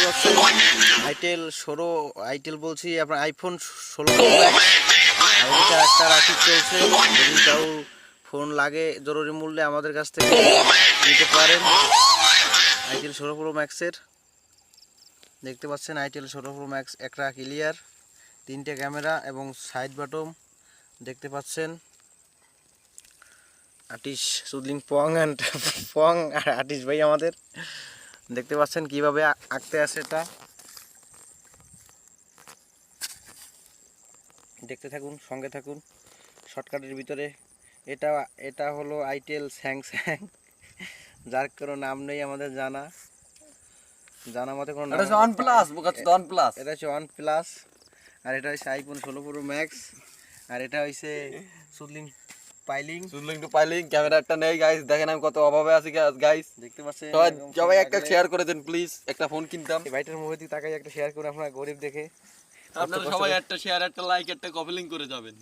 পাচ্ছেন itel 16 itel বলছি আপনার আইফোন 16 প্রো ম্যাক্স। আর এটা একটা রাখি চলছে, যদি কাউ ফোন লাগে জরুরি মূল্যে আমাদের কাছ থেকে নিতে পারেন। আইটেল 16 প্রো ম্যাক্সের দেখতে পাচ্ছেন, আইটেল 16 প্রো ম্যাক্স একটা ক্লিয়ার, 3টে ক্যামেরা এবং সাইড বাটন দেখতে পাচ্ছেন। আর্টিস্ট সুদলিং পং অ্যান্ড পং আর আর্টিস্ট ভাই আমাদের দেখতে পাচ্ছেন কিভাবে আঁকতে আসে। এটা দেখতে থাকুন, সঙ্গে থাকুন শর্টকাটের ভিতরে। এটা হলো আইটেল স্যাংস্যাং, যার কোনো নাম নেই আমাদের জানা মতে কোনো নাম। এটা হচ্ছে OnePlus, OnePlus। এটা হচ্ছে OnePlus, আর এটা হচ্ছে আইফোন 16 প্রো ম্যাক্স, আর এটা হচ্ছে সুদলিং টু পাইলিং। ক্যামেরাটা নেই গাইস, দেখেন আমি কত অভাবে আছি গাইস। দেখতে পাচ্ছেন সবাই একটা শেয়ার করে দেন প্লিজ, একটা ফোন কিনতাম। ভাইটার মুভি তাকাই একটা শেয়ার করে, আপনারা গরিব দেখে আপনারা সবাই একটা শেয়ার, একটা লাইক, একটা কপি লিংক করে যাবেন।